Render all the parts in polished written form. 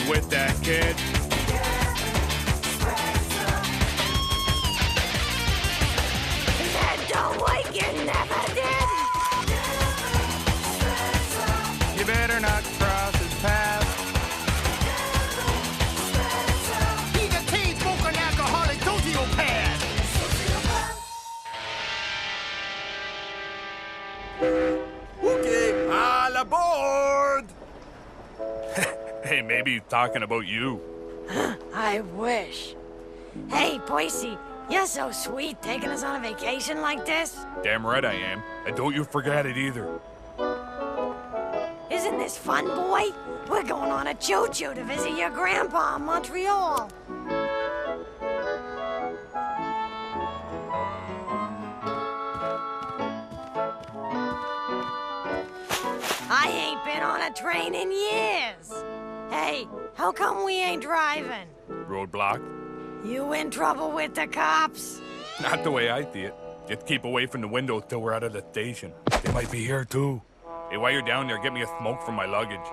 with that, kid? That don't like you never did. You better not cross his path. He's a chain-smoking alcoholic sociopath. Okay, all aboard! Hey, maybe he's talking about you. I wish. Hey, Boise, you're so sweet taking us on a vacation like this. Damn right I am. And don't you forget it either. Isn't this fun, boy? We're going on a choo-choo to visit your grandpa in Montreal. I ain't been on a train in years. Hey, how come we ain't driving? Roadblock? You in trouble with the cops? Not the way I see it. Just keep away from the windows till we're out of the station. They might be here, too. Hey, while you're down there, get me a smoke from my luggage.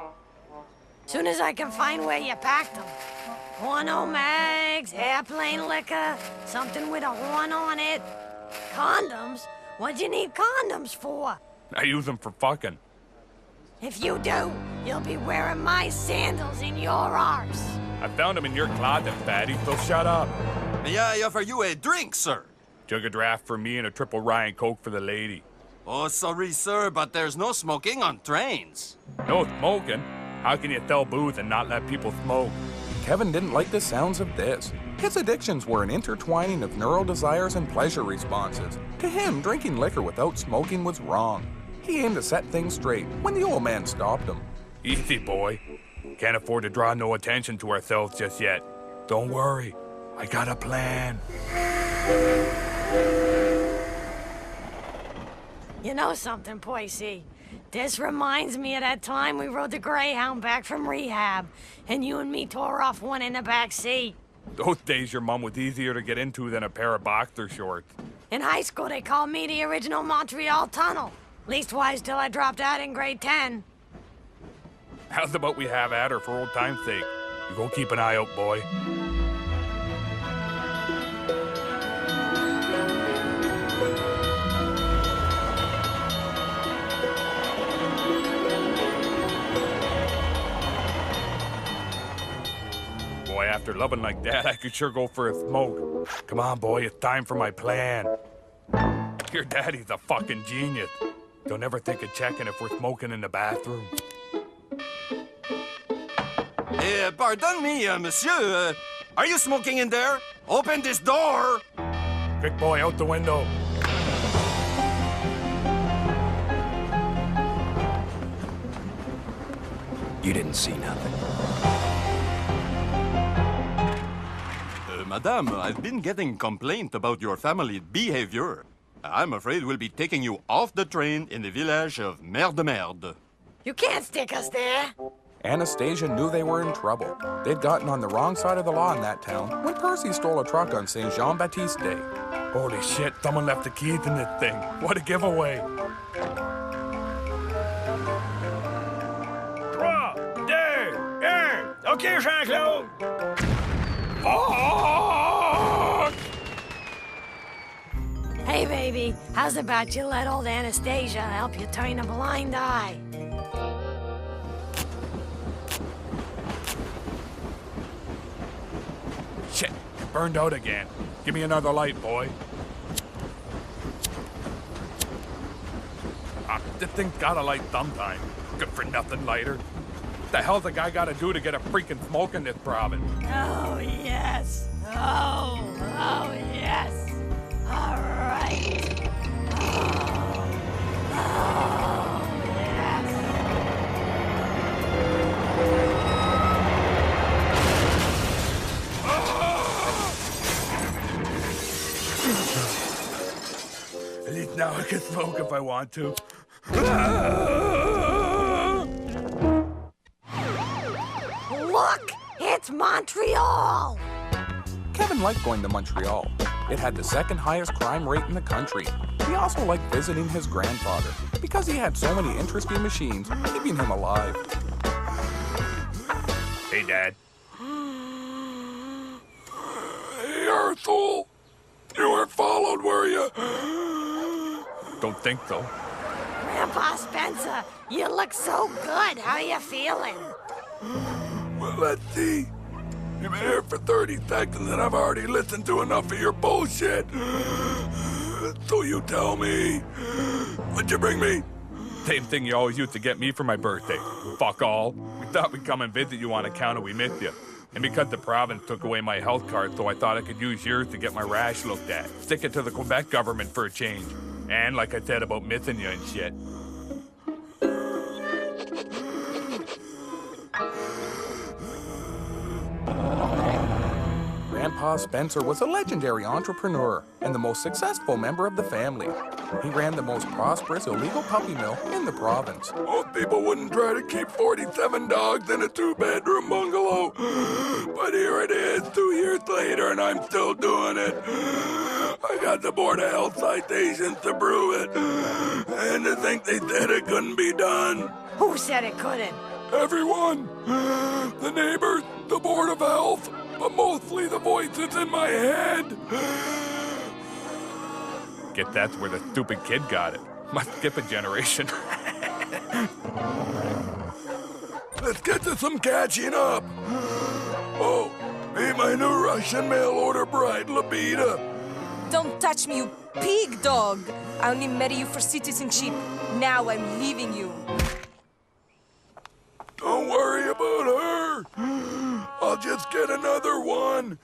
Soon as I can find where you packed them. Porno mags, airplane liquor, something with a horn on it. Condoms? What'd you need condoms for? I use them for fucking. If you do, you'll be wearing my sandals in your arse. I found them in your closet, fatty, so shut up. May I offer you a drink, sir? Jug a draft for me and a triple Ryan Coke for the lady. Oh, sorry, sir, but there's no smoking on trains. No smoking? How can you sell booze and not let people smoke? Kevin didn't like the sounds of this. His addictions were an intertwining of neural desires and pleasure responses. To him, drinking liquor without smoking was wrong. He aimed to set things straight when the old man stopped him. Easy, boy. Can't afford to draw no attention to ourselves just yet. Don't worry. I got a plan. You know something, Poisey? This reminds me of that time we rode the Greyhound back from rehab, and you and me tore off one in the back seat. Those days your mom was easier to get into than a pair of boxer shorts. In high school, they called me the original Montreal Tunnel. Leastwise till I dropped out in grade 10. How's about we have at her for old time's sake? You go keep an eye out, boy. Boy, after loving like that, I could sure go for a smoke. Come on, boy, it's time for my plan. Your daddy's a fucking genius. Don't ever think of checking if we're smoking in the bathroom. Pardon me, monsieur. Are you smoking in there? Open this door! Quick, boy, out the window. You didn't see nothing. Madame, I've been getting complaint about your family behavior. I'm afraid we'll be taking you off the train in the village of Mer de Merde. You can't stick us there. Anastasia knew they were in trouble. They'd gotten on the wrong side of the law in that town when Percy stole a truck on St. Jean-Baptiste Day. Holy shit, someone left the keys in this thing. What a giveaway. 3, 2, 1. OK, Jean-Claude. Fuck! Hey, baby, how's about you let old Anastasia help you turn a blind eye? Shit, burned out again. Give me another light, boy. This thing's got a light sometime. Good for nothing lighter. What the hell's a guy gotta do to get a freaking smoke in this province? Oh, yes. Oh, yes. All right. Oh, yes. At least now I can smoke if I want to. Look, it's Montreal. Kevin liked going to Montreal. It had the second highest crime rate in the country. He also liked visiting his grandfather because he had so many interesting machines keeping him alive. Hey, Dad. Hey, Arthur. You weren't followed, were you? Don't think so. Grandpa Spencer, you look so good. How you feeling? Well, let's see. You've been here for 30 seconds and I've already listened to enough of your bullshit. So you tell me, what'd you bring me? Same thing you always used to get me for my birthday. Fuck all. We thought we'd come and visit you on account of we missed you. And because the province took away my health card, so I thought I could use yours to get my rash looked at. Stick it to the Quebec government for a change. And like I said about missing you and shit. Grandpa Spencer was a legendary entrepreneur and the most successful member of the family. He ran the most prosperous illegal puppy mill in the province. Most people wouldn't try to keep 47 dogs in a 2-bedroom bungalow. But here it is, 2 years later, and I'm still doing it. I got the Board of Health citations to prove it. And to think they said it couldn't be done. Who said it couldn't? Everyone. The neighbors, the Board of Health, but mostly the voices in my head. Guess that's where the stupid kid got it. Must skip a generation. Let's get to some catching up. Oh, meet my new Russian mail-order bride, Labita. Don't touch me, you pig dog! I only marry you for citizenship. Now I'm leaving you. Don't worry about her. I'll just get another one.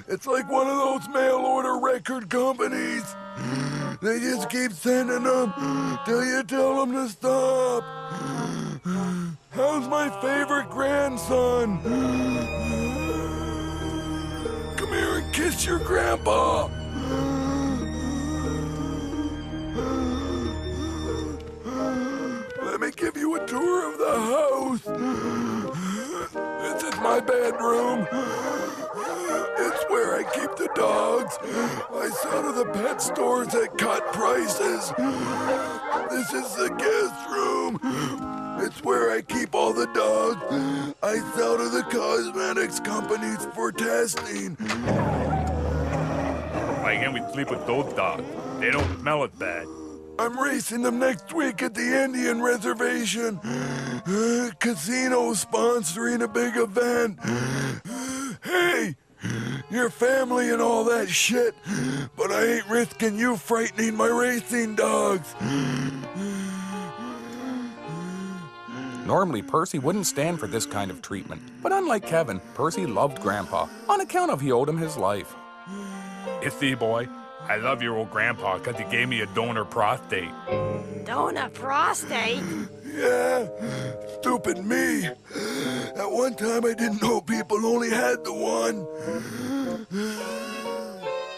It's like one of those mail-order record companies. They just keep sending them till you tell them to stop. How's my favorite grandson? Come here and kiss your grandpa. Let me give you a tour of the house. This is my bedroom. It's where I keep the dogs. I sell to the pet stores at cut prices. This is the guest room. It's where I keep all the dogs. I sell to the cosmetics companies for testing. Why can't we sleep with those dogs? They don't smell as bad. I'm racing them next week at the Indian Reservation. Casino sponsoring a big event. Hey, your family and all that shit, but I ain't risking you frightening my racing dogs. Normally, Percy wouldn't stand for this kind of treatment, but unlike Kevin, Percy loved Grandpa on account of he owed him his life. You see, boy, I love your old grandpa because he gave me a donor prostate. Donor prostate? Yeah, stupid me. At one time I didn't know people only had the one.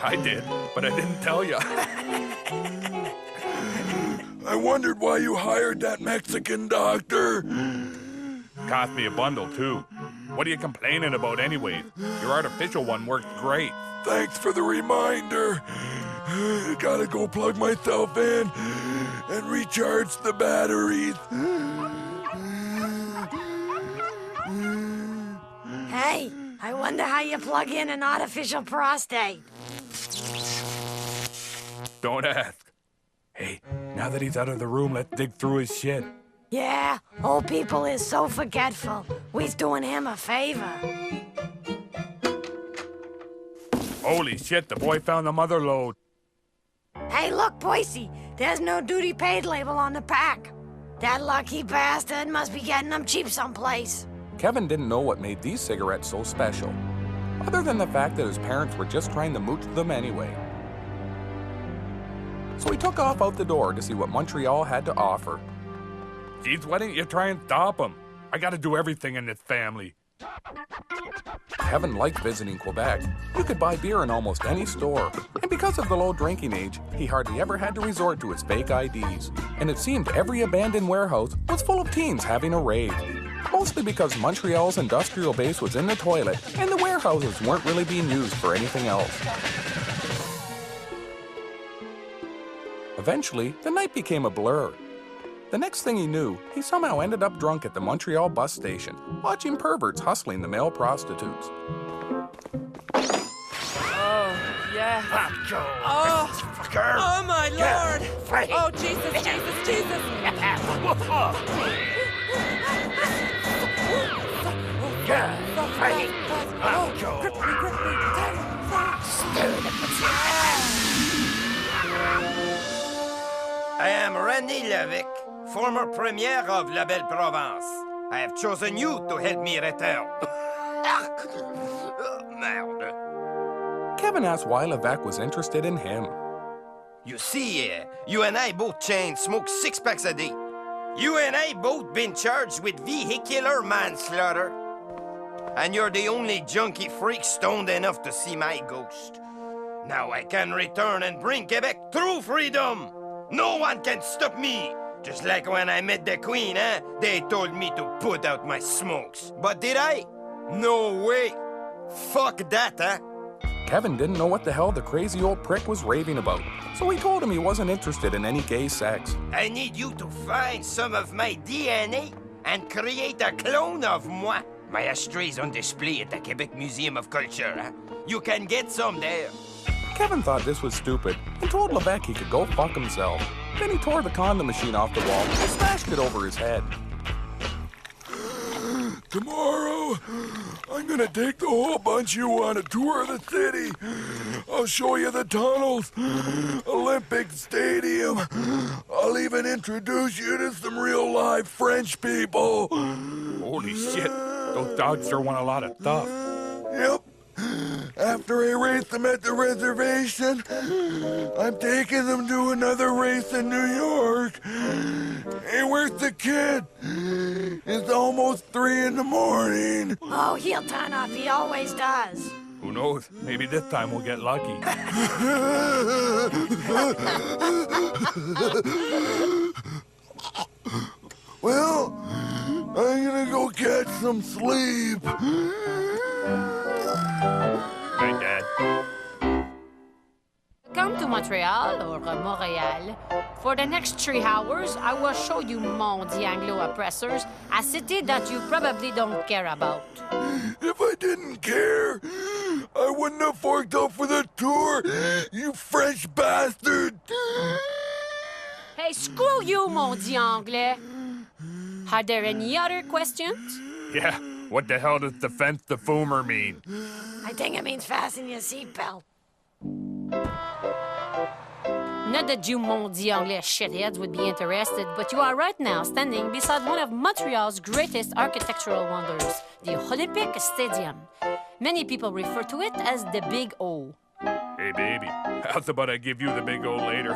I did, but I didn't tell you. I wondered why you hired that Mexican doctor. Cost me a bundle, too. What are you complaining about anyways? Your artificial one works great. Thanks for the reminder. Gotta go plug myself in and recharge the batteries. Hey, I wonder how you plug in an artificial prostate. Don't ask. Hey, now that he's out of the room, let's dig through his shit. Yeah, old people is so forgetful. We's doing him a favor. Holy shit, the boy found the mother lode. Hey, look, Boise, there's no duty paid label on the pack. That lucky bastard must be getting them cheap someplace. Kevin didn't know what made these cigarettes so special, other than the fact that his parents were just trying to mooch them anyway. So he took off out the door to see what Montreal had to offer. Geez, why didn't you try and stop him? I gotta do everything in this family. Kevin liked visiting Quebec. You could buy beer in almost any store. And because of the low drinking age, he hardly ever had to resort to his fake IDs. And it seemed every abandoned warehouse was full of teens having a rave. Mostly because Montreal's industrial base was in the toilet and the warehouses weren't really being used for anything else. Eventually, the night became a blur. The next thing he knew, he somehow ended up drunk at the Montreal bus station, watching perverts hustling the male prostitutes. Oh, yeah. Oh, oh my Lord. Oh, Jesus, Jesus, Jesus. I am René Levick, former premier of La Belle Provence. I have chosen you to help me return. Merde. Kevin asked why Levesque was interested in him. You see, you and I both chain smoke 6 packs a day. You and I both been charged with vehicular manslaughter. And you're the only junkie freak stoned enough to see my ghost. Now I can return and bring Quebec true freedom. No one can stop me. Just like when I met the Queen, they told me to put out my smokes. But did I? No way. Fuck that, Kevin didn't know what the hell the crazy old prick was raving about, so he told him he wasn't interested in any gay sex. I need you to find some of my DNA and create a clone of moi. My ashtray is on display at the Quebec Museum of Culture. You can get some there. Kevin thought this was stupid and told Levesque he could go fuck himself. Then he tore the condom machine off the wall and smashed it over his head. Tomorrow, I'm gonna take the whole bunch of you on a tour of the city. I'll show you the tunnels, Olympic Stadium. I'll even introduce you to some real live French people. Holy shit. Those dogs sure want a lot of stuff. Yep. After I race them at the reservation, I'm taking them to another race in New York. Hey, where's the kid? It's almost 3 in the morning. Oh, he'll turn up. He always does. Who knows? Maybe this time we'll get lucky. Well, I'm gonna go catch some sleep. Hey, Dad. Come to Montreal or Montréal. For the next 3 hours, I will show you Mont, the Anglo-oppressors, a city that you probably don't care about. If I didn't care, I wouldn't have forked up for the tour, you French bastard. Hey, screw you, Mont Anglais. Are there any other questions? Yeah, what the hell does defense the fumer mean? I think it means fasten your seatbelt. Not that you Mondi Anglais shitheads would be interested, but you are right now standing beside one of Montreal's greatest architectural wonders, the Olympic Stadium. Many people refer to it as the Big O. Hey, baby, how's about I give you the big O later?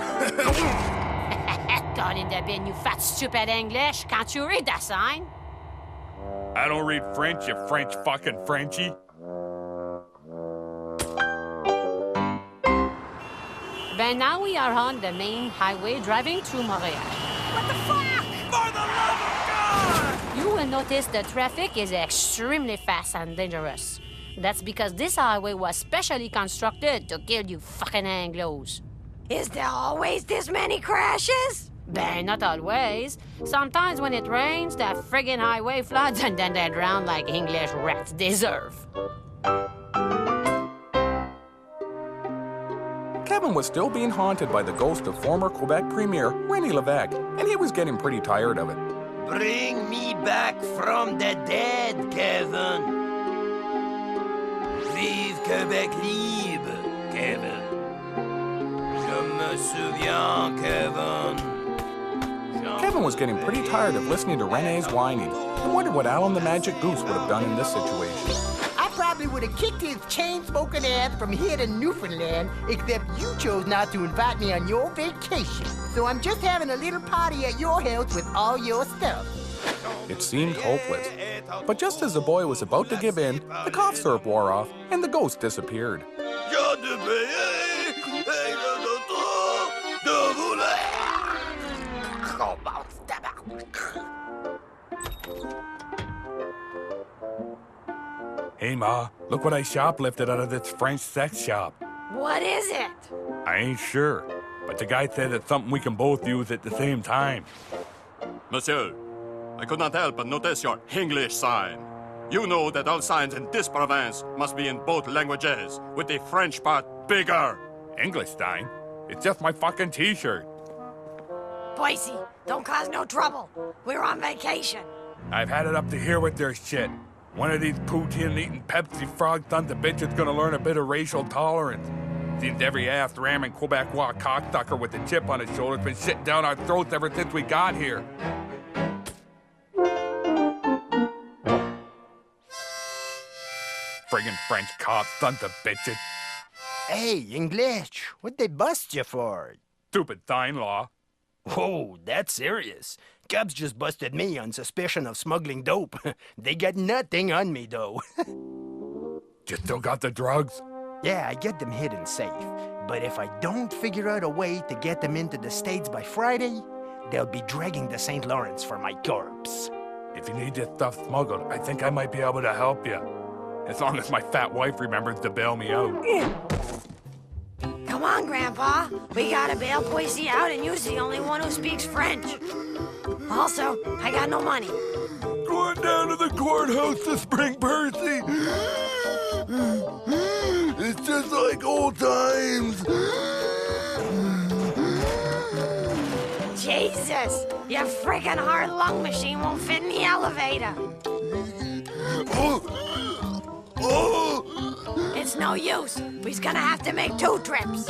God in the bin, you fat stupid English. Can't you read that sign? I don't read French, you French fucking Frenchie. Ben now we are on the main highway driving through Montreal. What the fuck? For the love of God! You will notice the traffic is extremely fast and dangerous. That's because this highway was specially constructed to kill you fucking Anglos. Is there always this many crashes? Ben, not always. Sometimes when it rains, the friggin' highway floods and then they drown like English rats deserve. Kevin was still being haunted by the ghost of former Quebec Premier René Levesque, and he was getting pretty tired of it. Bring me back from the dead, Kevin. Vive Québec libre, Kevin. Je me souviens, Kevin. Kevin was getting pretty tired of listening to René's whining and wondered what Alan the Magic Goose would have done in this situation. I probably would have kicked his chain-smoking ass from here to Newfoundland, except you chose not to invite me on your vacation. So I'm just having a little party at your house with all your stuff. It seemed hopeless. But just as the boy was about to give in, the cough syrup wore off and the ghost disappeared. Hey, Ma, look what I shoplifted out of this French sex shop. What is it? I ain't sure, but the guy said it's something we can both use at the same time. Monsieur, I could not help but notice your English sign. You know that all signs in this province must be in both languages, with the French part bigger. English sign? It's just my fucking t-shirt. Boise, don't cause no trouble. We're on vacation. I've had it up to here with their shit. One of these poutine-eating Pepsi frog sons of bitches gonna learn a bit of racial tolerance. Seems every ass ramming Quebecois cocksucker with a chip on his shoulder's been shitting down our throats ever since we got here. Friggin' French cops, sons of bitches. Hey, English, what'd they bust you for? Stupid sign law. Whoa, that's serious. Cops just busted me on suspicion of smuggling dope. They got nothing on me, though. You still got the drugs? Yeah, I get them hidden safe. But if I don't figure out a way to get them into the States by Friday, they'll be dragging the St. Lawrence for my corpse. If you need this stuff smuggled, I think I might be able to help you. As long as my fat wife remembers to bail me out. Come on, Grandpa. We gotta bail Boise out, and you're the only one who speaks French. Also, I got no money. Going down to the courthouse to spring Percy. It's just like old times. Jesus, your friggin' heart lung machine won't fit in the elevator. It's no use. We's gonna have to make 2 trips.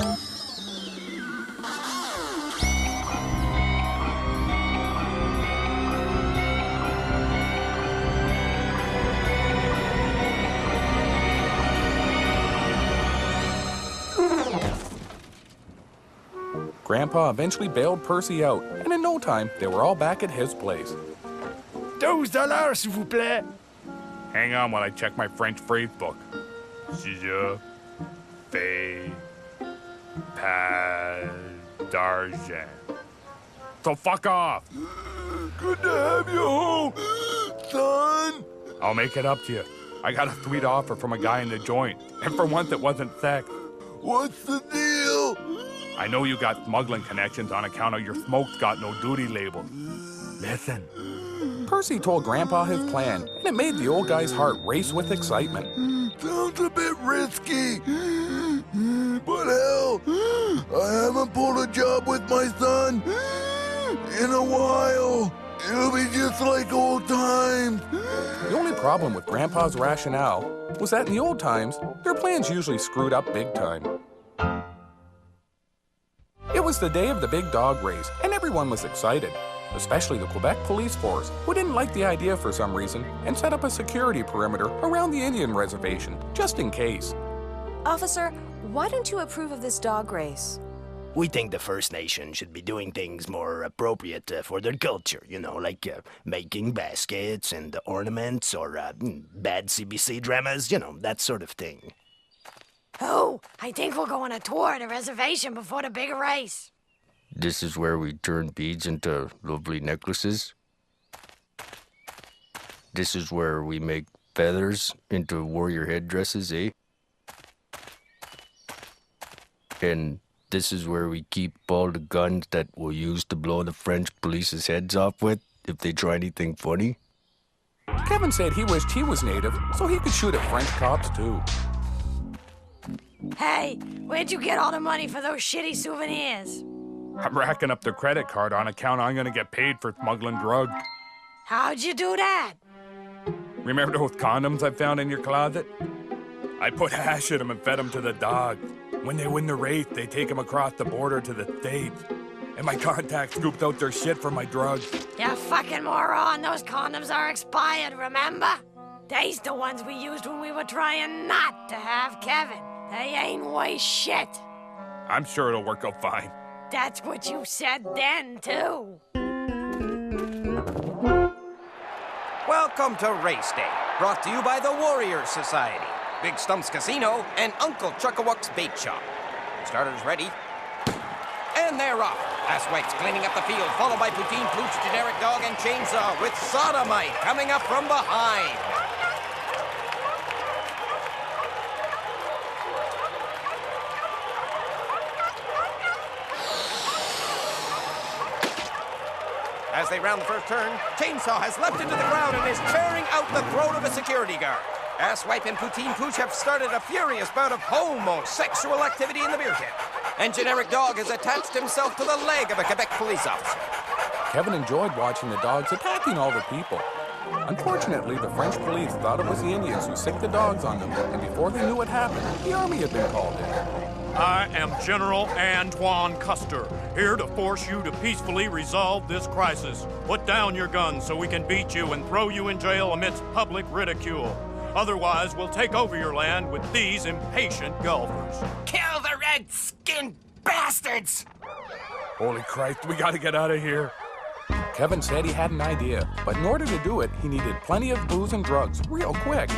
Grandpa eventually bailed Percy out, and in no time, they were all back at his place. $12, s'il vous plaît. Hang on while I check my French phrase book. Je fais pas d'argent. So fuck off. Good to have you home, son. I'll make it up to you. I got a sweet offer from a guy in the joint, and for once it wasn't sex. What's the deal? I know you got smuggling connections on account of your smoke's got no duty labels. Listen. Percy told Grandpa his plan, and it made the old guy's heart race with excitement. Sounds a bit risky. But hell, I haven't pulled a job with my son in a while. It'll be just like old times. The only problem with Grandpa's rationale was that in the old times, their plans usually screwed up big time. It was the day of the big dog race, and everyone was excited, especially the Quebec police force, who didn't like the idea for some reason and set up a security perimeter around the Indian reservation, just in case. Officer, why don't you approve of this dog race? We think the First Nation should be doing things more appropriate for their culture, you know, like making baskets and ornaments or bad CBC dramas, you know, that sort of thing. Oh, I think we'll go on a tour of the reservation before the big race. This is where we turn beads into lovely necklaces. This is where we make feathers into warrior headdresses, eh? And this is where we keep all the guns that we'll use to blow the French police's heads off with if they try anything funny. Kevin said he wished he was native so he could shoot at French cops too. Hey, where'd you get all the money for those shitty souvenirs? I'm racking up the credit card on account I'm gonna get paid for smuggling drugs. How'd you do that? Remember those condoms I found in your closet? I put hash in them and fed them to the dogs. When they win the race, they take them across the border to the States. And my contacts scooped out their shit for my drugs. You fucking moron, those condoms are expired, remember? They's the ones we used when we were trying not to have Kevin. They ain't worth shit. I'm sure it'll work out fine. That's what you said then, too. Welcome to Race Day, brought to you by the Warriors Society, Big Stumps Casino, and Uncle Chuckawuck's Bait Shop. Starters ready. And they're off. Last White's cleaning up the field, followed by Poutine, Pooch, Generic Dog, and Chainsaw, with Sodomite coming up from behind. As they round the first turn, Chainsaw has leapt into the crowd and is tearing out the throat of a security guard. Asswipe and Poutine Pooch have started a furious bout of homosexual activity in the beer tent. And Generic Dog has attached himself to the leg of a Quebec police officer. Kevin enjoyed watching the dogs attacking all the people. Unfortunately, the French police thought it was the Indians who sicked the dogs on them, and before they knew what happened, the army had been called in. I am General Antoine Custer, here to force you to peacefully resolve this crisis. Put down your guns so we can beat you and throw you in jail amidst public ridicule. Otherwise, we'll take over your land with these impatient golfers. Kill the red-skinned bastards! Holy Christ, we gotta get out of here. Kevin said he had an idea, but in order to do it, he needed plenty of booze and drugs, real quick.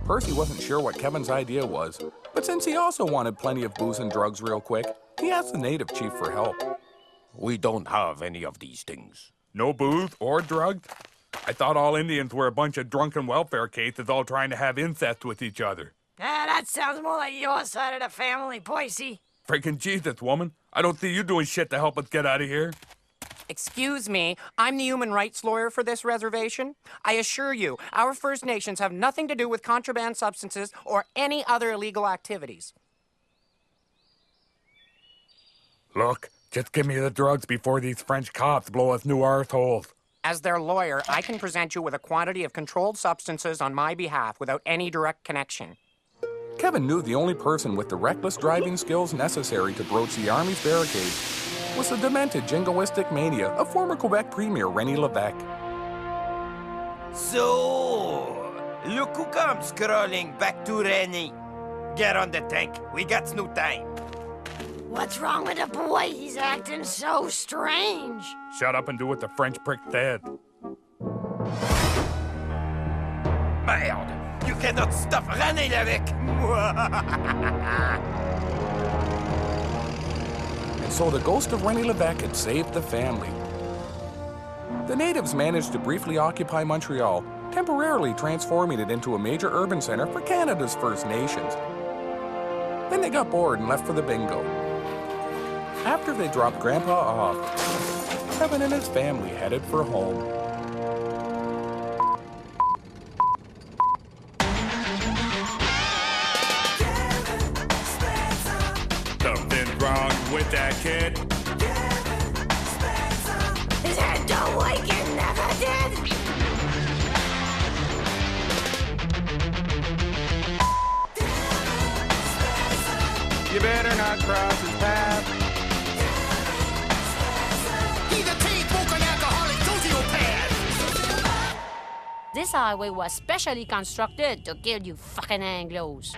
Percy wasn't sure what Kevin's idea was, but since he also wanted plenty of booze and drugs real quick, he asked the native chief for help. We don't have any of these things. No booze or drugs? I thought all Indians were a bunch of drunken welfare cases all trying to have incest with each other. That sounds more like your side of the family, Percy. Freaking Jesus, woman. I don't see you doing shit to help us get out of here. Excuse me, I'm the human rights lawyer for this reservation. I assure you, our First Nations have nothing to do with contraband substances or any other illegal activities. Look, just give me the drugs before these French cops blow us new arseholes. As their lawyer, I can present you with a quantity of controlled substances on my behalf without any direct connection. Kevin knew the only person with the reckless driving skills necessary to broach the Army's barricade was the demented jingoistic mania of former Quebec Premier René Lévesque. So, look who comes crawling back to René. Get on the tank. We got no time. What's wrong with the boy? He's acting so strange. Shut up and do what the French prick said. Merde! You cannot stop René Lévesque! And so the ghost of René Lévesque had saved the family. The natives managed to briefly occupy Montreal, temporarily transforming it into a major urban center for Canada's First Nations. Then they got bored and left for the bingo. After they dropped Grandpa off, Kevin and his family headed for home. Something's wrong with that kid. His head don't like it never did. You better not cross his path. This highway was specially constructed to kill you fucking Anglos.